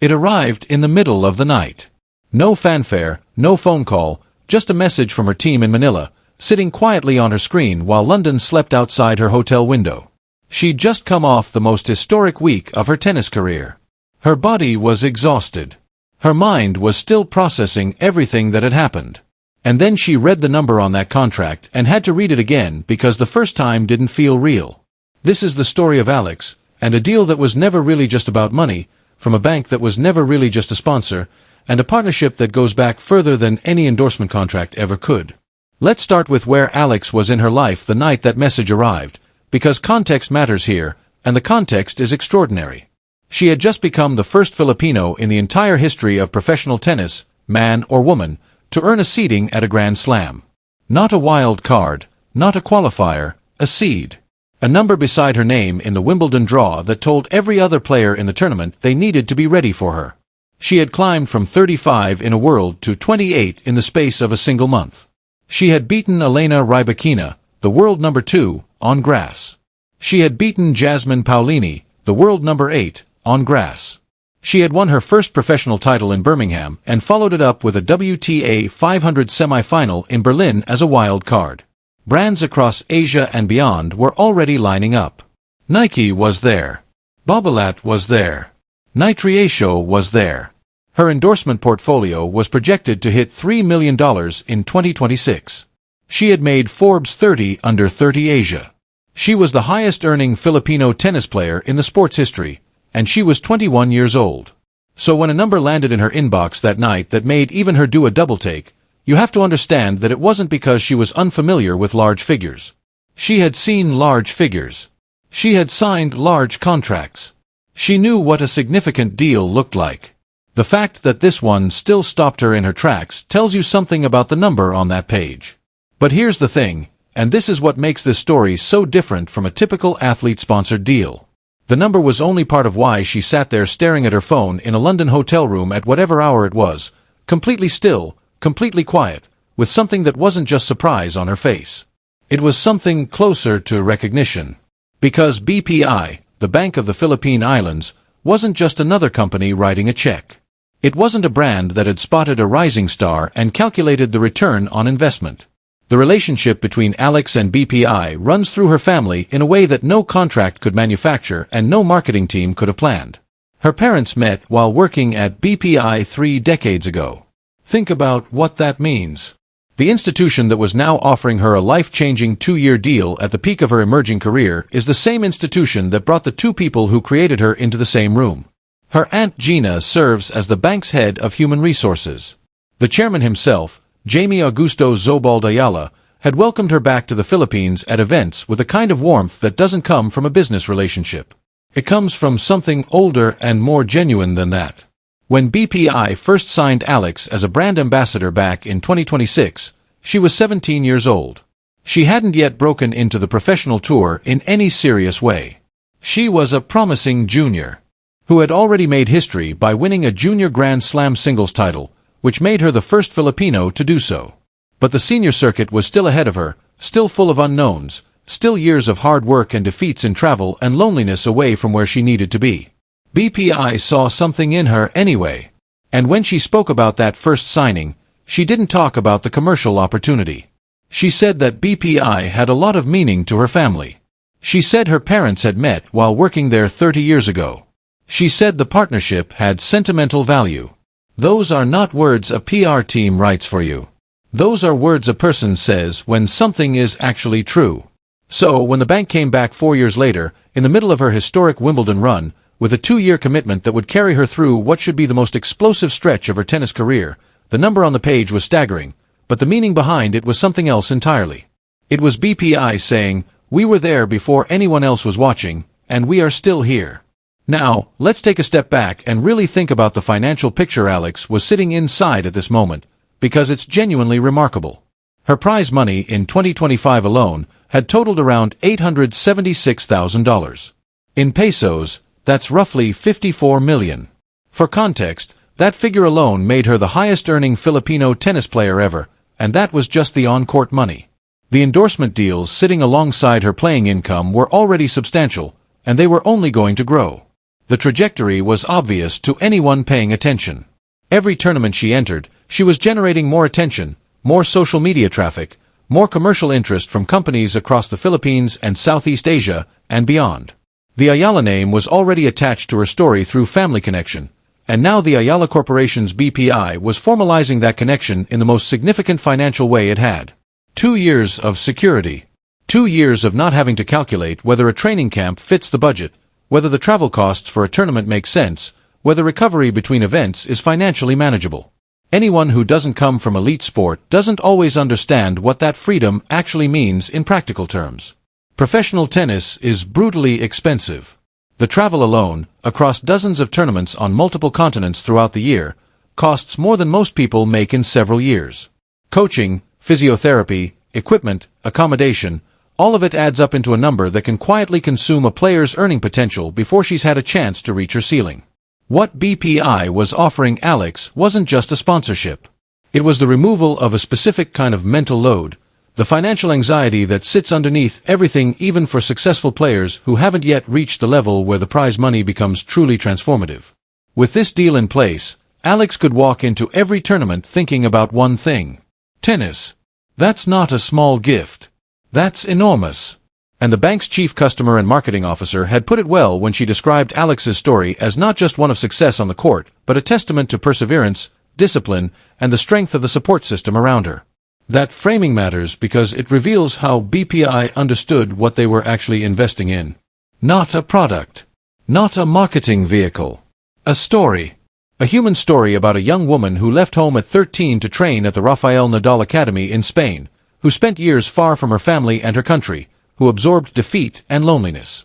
It arrived in the middle of the night. No fanfare, no phone call, just a message from her team in Manila, sitting quietly on her screen while London slept outside her hotel window. She'd just come off the most historic week of her tennis career. Her body was exhausted. Her mind was still processing everything that had happened. And then she read the number on that contract and had to read it again because the first time didn't feel real. This is the story of Alex, and a deal that was never really just about money, from a bank that was never really just a sponsor, and a partnership that goes back further than any endorsement contract ever could. Let's start with where Alex was in her life the night that message arrived, because context matters here, and the context is extraordinary. She had just become the first Filipino in the entire history of professional tennis, man or woman, to earn a seeding at a Grand Slam. Not a wild card, not a qualifier, a seed. A number beside her name in the Wimbledon draw that told every other player in the tournament they needed to be ready for her. She had climbed from 35 in a world to 28 in the space of a single month. She had beaten Elena Rybakina, the world number 2, on grass. She had beaten Jasmine Paolini, the world number 8, on grass. She had won her first professional title in Birmingham and followed it up with a WTA 500 semi-final in Berlin as a wild card. Brands across Asia and beyond were already lining up. Nike was there. Babolat was there. Nitriacio was there. Her endorsement portfolio was projected to hit $3 million in 2026. She had made Forbes 30 under 30 Asia. She was the highest-earning Filipino tennis player in the sport's history, and she was 21 years old. So when a number landed in her inbox that night that made even her do a double-take, you have to understand that it wasn't because she was unfamiliar with large figures. She had seen large figures. She had signed large contracts. She knew what a significant deal looked like. The fact that this one still stopped her in her tracks tells you something about the number on that page. But here's the thing, and this is what makes this story so different from a typical athlete-sponsored deal. The number was only part of why she sat there staring at her phone in a London hotel room at whatever hour it was, completely still, completely quiet, with something that wasn't just surprise on her face. It was something closer to recognition. Because BPI, the Bank of the Philippine Islands, wasn't just another company writing a check. It wasn't a brand that had spotted a rising star and calculated the return on investment. The relationship between Alex and BPI runs through her family in a way that no contract could manufacture and no marketing team could have planned. Her parents met while working at BPI 3 decades ago. Think about what that means. The institution that was now offering her a life-changing 2-year deal at the peak of her emerging career is the same institution that brought the two people who created her into the same room. Her Aunt Gina serves as the bank's head of human resources. The chairman himself, Jaime Augusto Zobald Ayala, had welcomed her back to the Philippines at events with a kind of warmth that doesn't come from a business relationship. It comes from something older and more genuine than that. When BPI first signed Alex as a brand ambassador back in 2026, she was 17 years old. She hadn't yet broken into the professional tour in any serious way. She was a promising junior, who had already made history by winning a junior Grand Slam singles title, which made her the first Filipino to do so. But the senior circuit was still ahead of her, still full of unknowns, still years of hard work and defeats in travel and loneliness away from where she needed to be. BPI saw something in her anyway. And when she spoke about that first signing, she didn't talk about the commercial opportunity. She said that BPI had a lot of meaning to her family. She said her parents had met while working there 30 years ago. She said the partnership had sentimental value. Those are not words a PR team writes for you. Those are words a person says when something is actually true. So when the bank came back 4 years later, in the middle of her historic Wimbledon run, with a 2-year commitment that would carry her through what should be the most explosive stretch of her tennis career, the number on the page was staggering, but the meaning behind it was something else entirely. It was BPI saying, "We were there before anyone else was watching, and we are still here." Now, let's take a step back and really think about the financial picture Alex was sitting inside at this moment, because it's genuinely remarkable. Her prize money in 2025 alone had totaled around $876,000. In pesos, that's roughly 54 million. For context, that figure alone made her the highest-earning Filipino tennis player ever, and that was just the on-court money. The endorsement deals sitting alongside her playing income were already substantial, and they were only going to grow. The trajectory was obvious to anyone paying attention. Every tournament she entered, she was generating more attention, more social media traffic, more commercial interest from companies across the Philippines and Southeast Asia, and beyond. The Ayala name was already attached to her story through family connection, and now the Ayala Corporation's BPI was formalizing that connection in the most significant financial way it had. 2 years of security. 2 years of not having to calculate whether a training camp fits the budget, whether the travel costs for a tournament make sense, whether recovery between events is financially manageable. Anyone who doesn't come from elite sport doesn't always understand what that freedom actually means in practical terms. Professional tennis is brutally expensive. The travel alone, across dozens of tournaments on multiple continents throughout the year, costs more than most people make in several years. Coaching, physiotherapy, equipment, accommodation, all of it adds up into a number that can quietly consume a player's earning potential before she's had a chance to reach her ceiling. What BPI was offering Alex wasn't just a sponsorship. It was the removal of a specific kind of mental load, the financial anxiety that sits underneath everything, even for successful players who haven't yet reached the level where the prize money becomes truly transformative. With this deal in place, Alex could walk into every tournament thinking about one thing: tennis. That's not a small gift. That's enormous. And the bank's chief customer and marketing officer had put it well when she described Alex's story as not just one of success on the court, but a testament to perseverance, discipline, and the strength of the support system around her. That framing matters because it reveals how BPI understood what they were actually investing in. Not a product. Not a marketing vehicle. A story. A human story about a young woman who left home at 13 to train at the Rafael Nadal Academy in Spain, who spent years far from her family and her country, who absorbed defeat and loneliness,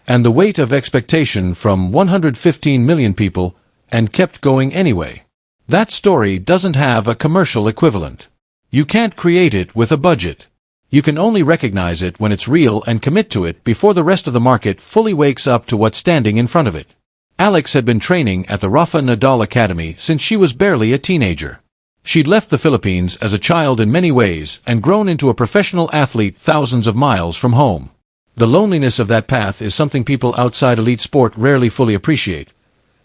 and the weight of expectation from 115 million people, and kept going anyway. That story doesn't have a commercial equivalent. You can't create it with a budget. You can only recognize it when it's real and commit to it before the rest of the market fully wakes up to what's standing in front of it. Alex had been training at the Rafa Nadal Academy since she was barely a teenager. She'd left the Philippines as a child in many ways and grown into a professional athlete thousands of miles from home. The loneliness of that path is something people outside elite sport rarely fully appreciate.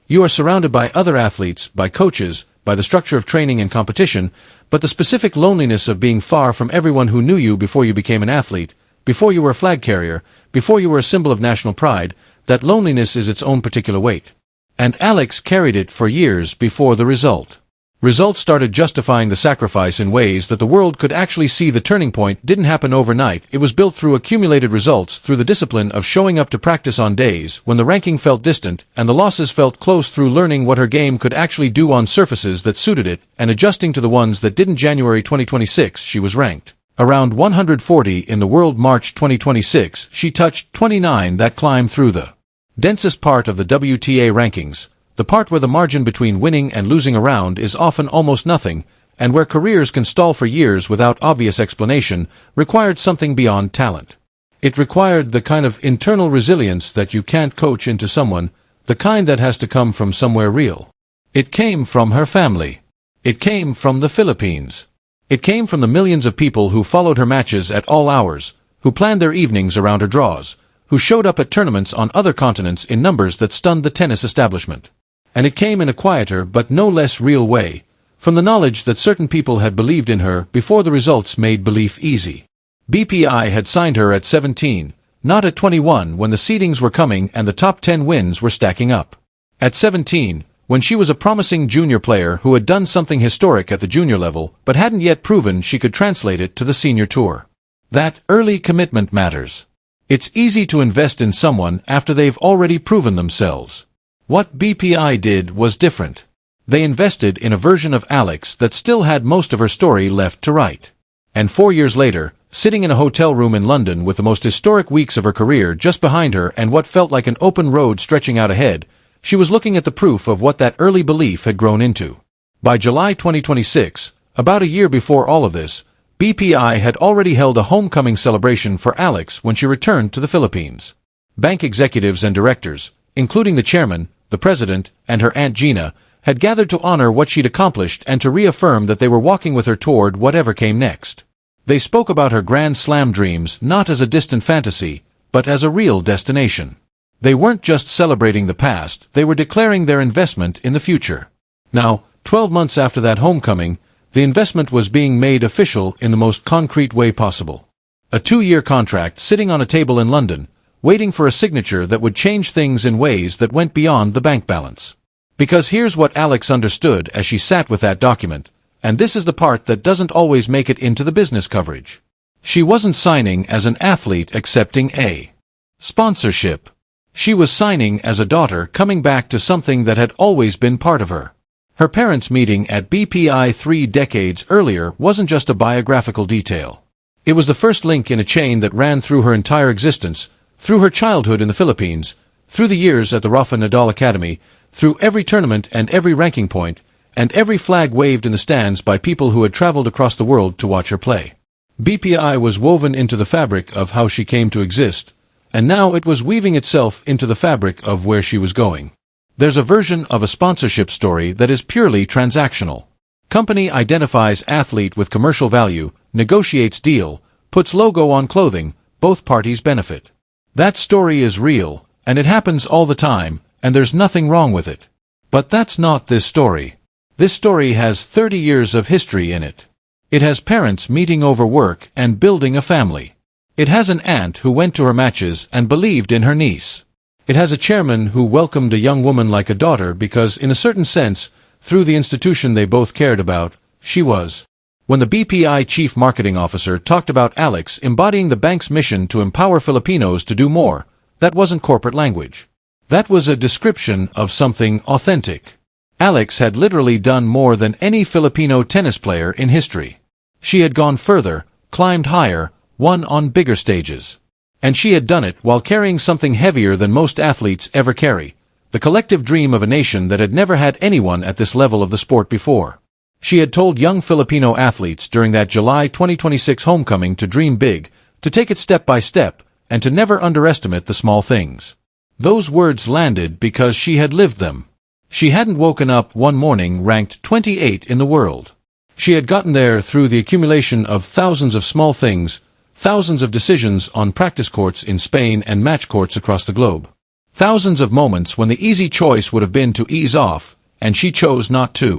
You are surrounded by other athletes, by coaches, by the structure of training and competition, but the specific loneliness of being far from everyone who knew you before you became an athlete, before you were a flag carrier, before you were a symbol of national pride, that loneliness is its own particular weight. And Alex carried it for years before the result. Results started justifying the sacrifice in ways that the world could actually see. The turning point didn't happen overnight. It was built through accumulated results, through the discipline of showing up to practice on days when the ranking felt distant and the losses felt close, through learning what her game could actually do on surfaces that suited it and adjusting to the ones that didn't. January 2026, she was ranked around 140 in the world. March 2026, she touched 29. That climb through the densest part of the WTA rankings, the part where the margin between winning and losing a round is often almost nothing, and where careers can stall for years without obvious explanation, required something beyond talent. It required the kind of internal resilience that you can't coach into someone, the kind that has to come from somewhere real. It came from her family. It came from the Philippines. It came from the millions of people who followed her matches at all hours, who planned their evenings around her draws, who showed up at tournaments on other continents in numbers that stunned the tennis establishment. And it came in a quieter but no less real way, from the knowledge that certain people had believed in her before the results made belief easy. BPI had signed her at 17, not at 21 when the seedings were coming and the top 10 wins were stacking up. At 17, when she was a promising junior player who had done something historic at the junior level but hadn't yet proven she could translate it to the senior tour. That early commitment matters. It's easy to invest in someone after they've already proven themselves. What BPI did was different. They invested in a version of Alex that still had most of her story left to write. And 4 years later, sitting in a hotel room in London with the most historic weeks of her career just behind her and what felt like an open road stretching out ahead, she was looking at the proof of what that early belief had grown into. By July 2026, about a year before all of this, BPI had already held a homecoming celebration for Alex when she returned to the Philippines. Bank executives and directors, including the chairman, the president, and her Aunt Gina, had gathered to honor what she'd accomplished and to reaffirm that they were walking with her toward whatever came next. They spoke about her Grand Slam dreams not as a distant fantasy, but as a real destination. They weren't just celebrating the past, they were declaring their investment in the future. Now, 12 months after that homecoming, the investment was being made official in the most concrete way possible. A 2-year contract sitting on a table in London, waiting for a signature that would change things in ways that went beyond the bank balance. Because here's what Alex understood as she sat with that document, and this is the part that doesn't always make it into the business coverage. She wasn't signing as an athlete accepting a sponsorship. She was signing as a daughter coming back to something that had always been part of her. Her parents' meeting at BPI 3 decades earlier wasn't just a biographical detail. It was the first link in a chain that ran through her entire existence, through her childhood in the Philippines, through the years at the Rafa Nadal Academy, through every tournament and every ranking point, and every flag waved in the stands by people who had traveled across the world to watch her play. BPI was woven into the fabric of how she came to exist, and now it was weaving itself into the fabric of where she was going. There's a version of a sponsorship story that is purely transactional. Company identifies athlete with commercial value, negotiates deal, puts logo on clothing, both parties benefit. That story is real, and it happens all the time, and there's nothing wrong with it. But that's not this story. This story has 30 years of history in it. It has parents meeting over work and building a family. It has an aunt who went to her matches and believed in her niece. It has a chairman who welcomed a young woman like a daughter because, in a certain sense, through the institution they both cared about, she was. When the BPI chief marketing officer talked about Alex embodying the bank's mission to empower Filipinos to do more, that wasn't corporate language. That was a description of something authentic. Alex had literally done more than any Filipino tennis player in history. She had gone further, climbed higher, won on bigger stages. And she had done it while carrying something heavier than most athletes ever carry, the collective dream of a nation that had never had anyone at this level of the sport before. She had told young Filipino athletes during that July 2026 homecoming to dream big, to take it step by step, and to never underestimate the small things. Those words landed because she had lived them. She hadn't woken up one morning ranked 28 in the world. She had gotten there through the accumulation of thousands of small things, thousands of decisions on practice courts in Spain and match courts across the globe. Thousands of moments when the easy choice would have been to ease off, and she chose not to.